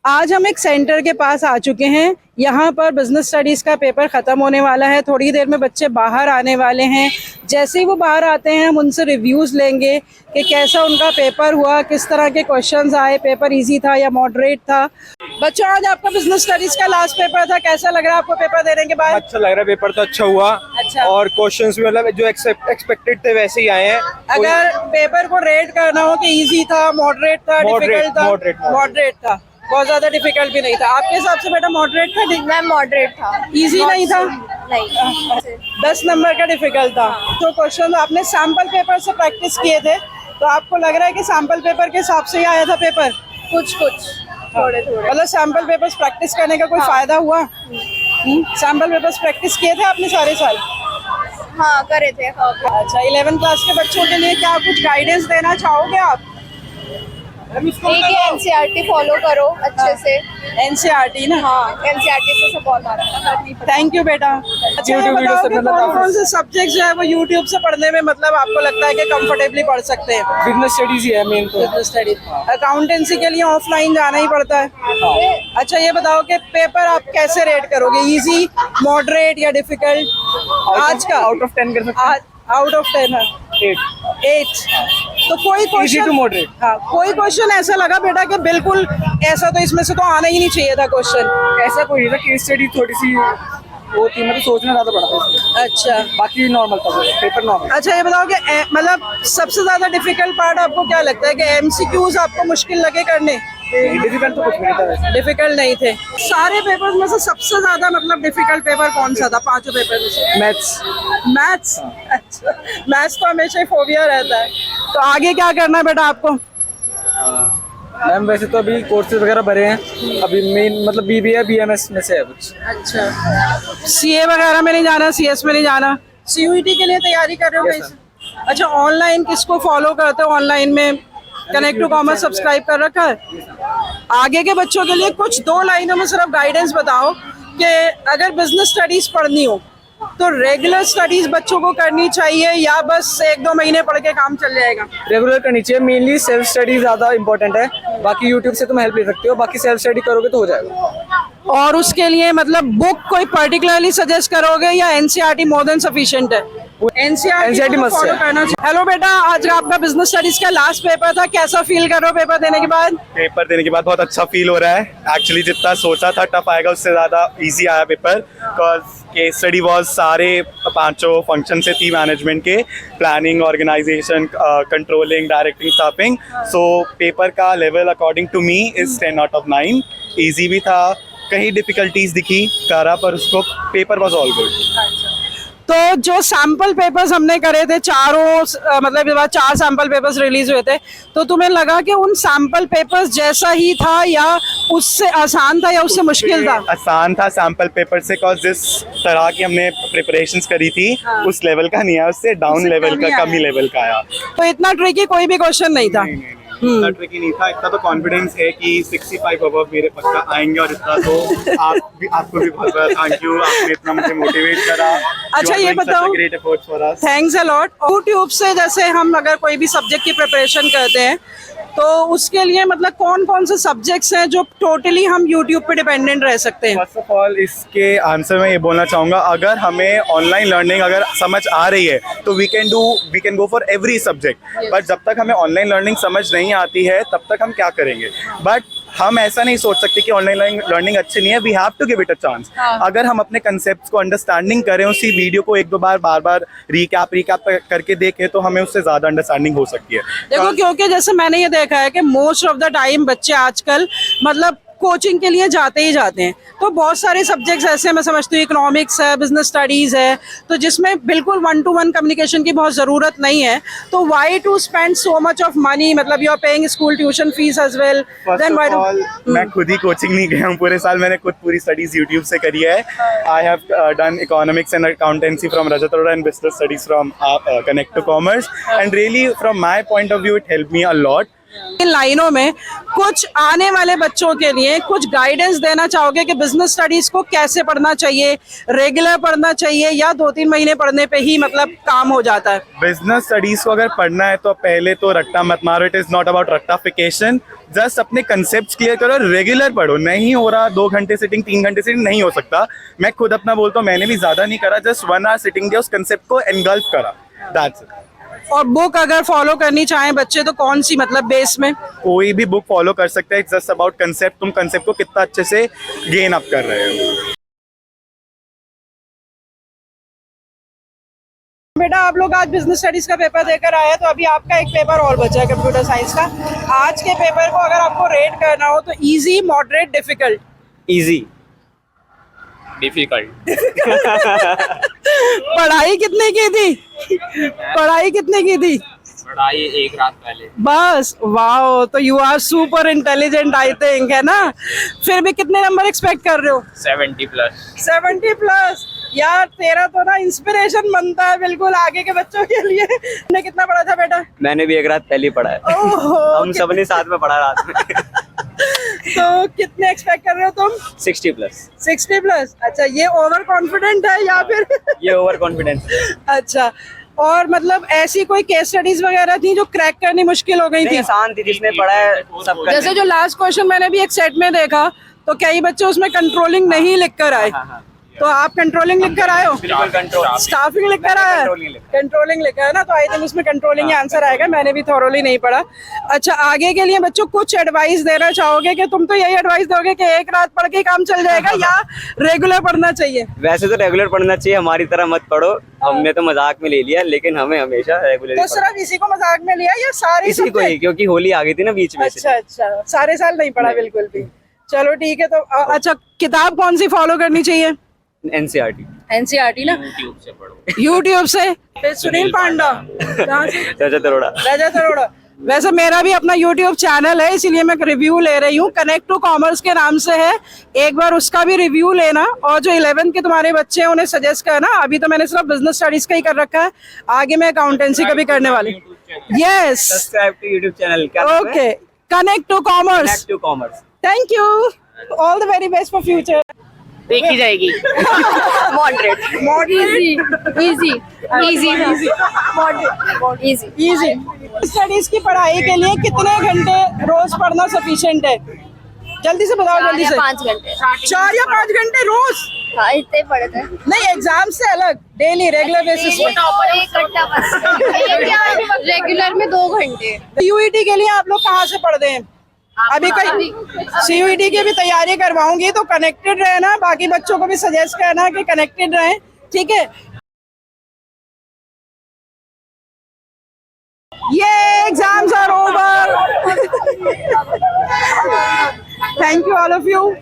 आज हम एक सेंटर के पास आ चुके हैं। यहाँ पर बिजनेस स्टडीज़ का पेपर ख़त्म होने वाला है। थोड़ी देर में बच्चे बाहर आने वाले हैं। जैसे ही वो बाहर आते हैं हम उनसे रिव्यूज़ लेंगे कि कैसा उनका पेपर हुआ, किस तरह के क्वेश्चंस आए, पेपर इजी था या मॉडरेट था। बच्चों, आज आपका बिजनेस स्टडीज़ का लास्ट पेपर था, कैसा लग रहा है आपको पेपर देने के बाद? अच्छा लग रहा है, पेपर तो अच्छा हुआ। अच्छा। और क्वेश्चंस भी मतलब जो एक्सपेक्टेड थे वैसे ही आए हैं। अगर पेपर को रेट करना हो कि इजी था, मॉडरेट था, डिफिकल्ट था? मॉडरेट था, बहुत ज्यादा डिफिकल्ट भी नहीं था। आपके हिसाब से बेटा मॉडरेट था? मैम मॉडरेट था। इजी नहीं था? नहीं। 10 नंबर का डिफिकल्ट था। जो क्वेश्चन आपने सैंपल पेपर से प्रैक्टिस किए थे, तो आपको लग रहा है कि सैंपल पेपर के हिसाब से ही आया था पेपर? कुछ थोड़े मतलब सैंपल पेपर्स प्रैक्टिस करने का कोई फायदा हुआ? सैंपल पेपर्स प्रैक्टिस किए थे आपने सारे साल? हाँ करे थे। अच्छा, 11th क्लास के बच्चों के लिए क्या कुछ गाइडेंस देना चाहोगे आप? एनसीईआरटी फॉलो करो अच्छे से। एनसीईआरटी ना? हाँ, एनसीईआरटी से सब बहुत आता है। थैंक यू बेटा। अच्छा, ये बताओ कि कौन से सब्जेक्ट जो है वो यूट्यूब से पढ़ने में मतलब आपको लगता है कि कंफर्टेबली पढ़ सकते हैं? बिजनेस स्टडीज ही है मेन तो। Business studies. अकाउंटेंसी के लिए ऑफलाइन जाना ही पड़ता है। अच्छा, ये बताओ कि पेपर आप कैसे रेट करोगे, इजी, मॉडरेट या डिफिकल्ट? आज का आउट ऑफ 10 कर सकते हैं। आउट ऑफ 10 है 8। तो कोई क्वेश्चन, हाँ, कोई क्वेश्चन ऐसा लगा बेटा कि बिल्कुल ऐसा तो इसमें से तो आना ही नहीं चाहिए था क्वेश्चन? ऐसा कोई नहीं था, केस स्टडी थोड़ी सी वो थी, मतलब सोचना ज्यादा पड़ा था इसमें। अच्छा, बाकी नॉर्मल था, पेपर नॉर्मल। अच्छा, ये बताओ कि मतलब सबसे ज्यादा डिफिकल्ट पार्ट आपको क्या लगता है कि एमसीक्यूज आपको मुश्किल लगे करने? डिफिकल्ट तो कुछ नहीं था वैसे। डिफिकल्ट नहीं थे। सारे पेपर्स में से सबसे ज्यादा मतलब डिफिकल्ट पेपर कौन सा था पांचों पेपर में से? मैथ्स। अच्छा, मैथ्स तो हमेशा ही फोबिया रहता है। तो आगे क्या करना है बेटा आपको? मैम वैसे तो अभी कोर्सेज वगैरह भरे हैं, अभी मेन मतलब बीबीए बीएमएस में से है कुछ। अच्छा, सीए वगैरह में नहीं जाना, सीएस में नहीं जाना? सीयूईटी के लिए तैयारी कर रहे हो कैसे? अच्छा, ऑनलाइन किसको फॉलो करते हो? ऑनलाइन में कनेक्ट टू कॉमर्स सब्सक्राइब कर रखा है? आगे के बच्चों के लिए कुछ 2 लाइनों में सिर्फ गाइडेंस बताओ कि अगर बिजनेस स्टडीज पढ़नी हो तो रेगुलर स्टडीज बच्चों को करनी चाहिए या बस 1-2 महीने पढ़ के काम चल जाएगा? रेगुलर करनी चाहिए, मेनली सेल्फ स्टडी ज्यादा इंपॉर्टेंट है। बाकी यूट्यूब से तुम हेल्प ले सकते हो, बाकी सेल्फ स्टडी करोगे तो हो जाएगा। और उसके लिए मतलब बुक कोई पर्टिकुलरली सजेस्ट करोगे या एनसीईआरटी मोर देन सफिशिएंट है? एनसीईआरटी मस्त फॉलो है। करना चाहिए। हेलो बेटा, आज आपका बिजनेस स्टडीज का लास्ट पेपर था, कैसा फील कर रहे हो पेपर देने के बाद? पेपर देने के बाद बहुत अच्छा फील हो रहा है। एक्चुअली जितना सोचा था टफ आएगा उससे ज़्यादा इजी आया paper. Because case study was सारे 5 फंक्शन से थी मैनेजमेंट के, planning, organisation, controlling, directing, staffing. So paper का level according to me is 10 out of 9। Easy भी था, कहीं डिफिकल्टीज दिखी करा, पर उसको पेपर वॉज ऑल गुड। तो जो सैंपल पेपर्स हमने करे थे चारों, मतलब ये बात 4 सैंपल पेपर्स रिलीज हुए थे, तो तुम्हें लगा कि उन सैंपल पेपर्स जैसा ही था या उससे आसान था या उससे मुश्किल था? आसान था सैंपल पेपर से, बिकॉज जिस तरह की हमने प्रिपरेशंस करी थी उस लेवल का नहीं आया, उससे डाउन लेवल का, कमी लेवल का आया। तो इतना ट्रिकी कोई भी क्वेश्चन नहीं था? इतना ट्रिकी नहीं था। इतना तो कॉन्फिडेंस है कि 65 अबव मेरे पक्का आएंगे। और इतना तो आपको भी बहुत थैंक यू, आपने इतना मुझे मोटिवेट करा। अच्छा, ये बताओ, great efforts for us. Thanks a lot. YouTube से जैसे हम अगर कोई भी सब्जेक्ट की प्रिपरेशन करते हैं तो उसके लिए मतलब कौन कौन से सब्जेक्ट्स हैं जो टोटली हम यूट्यूब पे डिपेंडेंट रह सकते हैं? फर्स्ट ऑफ ऑल इसके आंसर में ये बोलना चाहूँगा, अगर हमें ऑनलाइन लर्निंग अगर समझ आ रही है तो we can go for every subject. But जब तक हमें ऑनलाइन लर्निंग समझ नहीं आती है तब तक हम क्या करेंगे? बट हम ऐसा नहीं सोच सकते कि ऑनलाइन लर्निंग अच्छी नहीं है। We have to give it a chance. अगर हम अपने कंसेप्ट को अंडरस्टैंडिंग करें, उसी वीडियो को 1-2 बार रिकैप करके देखें, तो हमें उससे ज़्यादा अंडरस्टैंडिंग हो सकती है। देखो, क्योंकि जैसे मैंने ये देखा है कि मोस्ट ऑफ द टाइम बच्चे आजकल मतलब कोचिंग के लिए जाते ही जाते हैं, तो बहुत सारे सब्जेक्ट्स ऐसे मैं समझती हूँ, इकोनॉमिक्स है, बिजनेस स्टडीज़ है, तो जिसमें बिल्कुल 1-to-1 कम्युनिकेशन की बहुत ज़रूरत नहीं है। तो why to spend so much of money? मतलब you are paying school tuition fees as well, then why do? मैं खुद ही कोचिंग नहीं गया हूँ पूरे साल, मैंने खुद पूरी स्टडीज यूट्यूब से करी है। I have done economics and accountancy from Rajat Arora and business studies from Connect to Commerce, and really from my point of view it help me a lot. इन लाइनों में कुछ आने वाले बच्चों के लिए कुछ गाइडेंस देना चाहोगे कि बिजनेस स्टडीज को कैसे पढ़ना चाहिए? रेगुलर पढ़ना चाहिए या 2-3 महीने पढ़ने पे ही मतलब काम हो जाता है? बिजनेस स्टडीज को अगर पढ़ना है तो पहले तो रट्टा मत मारो। इट इज नॉट अबाउट रट्टाफिकेशन। जस्ट अपने कंसेप्ट क्लियर करो, रेगुलर पढ़ो। नहीं हो रहा 2 घंटे सिटिंग, 3 घंटे सिटिंग नहीं हो सकता। मैं खुद अपना बोलता हूँ, मैंने भी ज्यादा नहीं करा, जस्ट 1 आवर सिटिंग दिया, उस कंसेप्ट को एनगल्फ करा, दैट्स इट। और बुक अगर फॉलो करनी चाहें बच्चे तो कौन सी, मतलब बेस में? कोई भी बुक फॉलो कर सकते हैं, जस्ट अबाउट कंसेप्ट, तुम कंसेप्ट को कितना अच्छे से गेन अप कर रहे हो। बेटा आप लोग आज बिजनेस स्टडीज का पेपर देकर आए हैं, तो अभी आपका एक पेपर और बचा है कंप्यूटर साइंस का। आज के पेपर को अगर आपको रेट करना हो तो easy, moderate, difficult? Easy. Difficult. पढ़ाई कितने की थी? पढ़ाई कितने की थी? पढ़ाई एक रात पहले। बस, वाओ, तो you are super intelligent I think, है ना? फिर भी कितने नंबर एक्सपेक्ट कर रहे हो? 70+। 70+? यार तेरा तो ना इंस्पिरेशन बनता है बिल्कुल आगे के बच्चों के लिए। तुमने कितना पढ़ा था बेटा? मैंने भी एक रात पहले ही पढ़ा है। ओहो, हम सबने साथ में पढ़ा रात में। तो कितने एक्सपेक्ट कर रहे हो तुम? 60+। 60+? अच्छा, ये ओवर कॉन्फिडेंट है या फिर? ये ओवर कॉन्फिडेंस। अच्छा, और मतलब ऐसी कोई केस स्टडीज वगैरह थी जो क्रैक करनी मुश्किल हो गई थी? आसान थी, जिसने पढ़ा है सब। जैसे जो लास्ट क्वेश्चन मैंने भी एक सेट में देखा तो कई बच्चे उसमें कंट्रोलिंग नहीं लिख कर आए। तो आप कंट्रोलिंग लिख कर आए हो? बिल्कुल कंट्रोल। स्टाफिंग लिख कर आया? कंट्रोलिंग लिखा है ना, तो आई थिंक उसमें कंट्रोलिंग ही आंसर आएगा। मैंने भी थॉरोली नहीं पढ़ा। अच्छा, आगे के लिए बच्चों कुछ एडवाइस देना चाहोगे कि तुम तो यही एडवाइस दोगे कि एक रात पढ़ के काम चल जाएगा या रेगुलर पढ़ना चाहिए? वैसे तो रेगुलर पढ़ना चाहिए, हमारी तरह मत पढ़ो। हमने तो मजाक में ले लिया, लेकिन हमें हमेशा रेगुलर। तो सिर्फ इसी को मजाक में लिया या सारे? इसी को ही, क्योंकि होली आ गई थी ना बीच में। अच्छा अच्छा, सारे साल नहीं पढ़ा बिल्कुल भी। चलो ठीक है, तो अच्छा किताब कौन सी फॉलो करनी चाहिए? एनसीईआरटी। एनसीईआरटी ना? यूट्यूब से पढ़ो। यूट्यूब से? फिर सुनील पांडा? कहाँ से? रजत अरोड़ा। रजत अरोड़ा। वैसे मेरा भी अपना यूट्यूब चैनल है, इसीलिए मैं रिव्यू ले रही हूँ। कनेक्ट टू कॉमर्स के नाम से है, एक बार उसका भी रिव्यू लेना। और जो 11th के तुम्हारे बच्चे हैं उन्हें सजेस्ट करना। अभी तो मैंने सिर्फ बिजनेस स्टडीज का ही कर रखा है, आगे मैं अकाउंटेंसी का भी करने वाली। Yes, subscribe to YouTube channel. Okay, connect to commerce. Connect to commerce. Thank you, all the very best for future. देखी जाएगी। मॉडरेट। Easy easy. स्टडीज की पढ़ाई के लिए कितने घंटे रोज पढ़ना सफिशिएंट है? जल्दी से बताओ, जल्दी से। 5 घंटे। 4 या 5 घंटे रोज? हाँ, इतने पढ़े थे। नहीं, एग्जाम से अलग, डेली रेगुलर बेसिस पे। 1 घंटा बस। रेगुलर में 2 घंटे। सीयूईटी के लिए आप लोग कहाँ से पढ़ते हैं? अभी कोई सीयूईटी की भी तैयारी करवाऊंगी, तो कनेक्टेड रहना, बाकी बच्चों को भी सजेस्ट करना कि कनेक्टेड रहें, ठीक है? ये exams are over. Thank you all of you.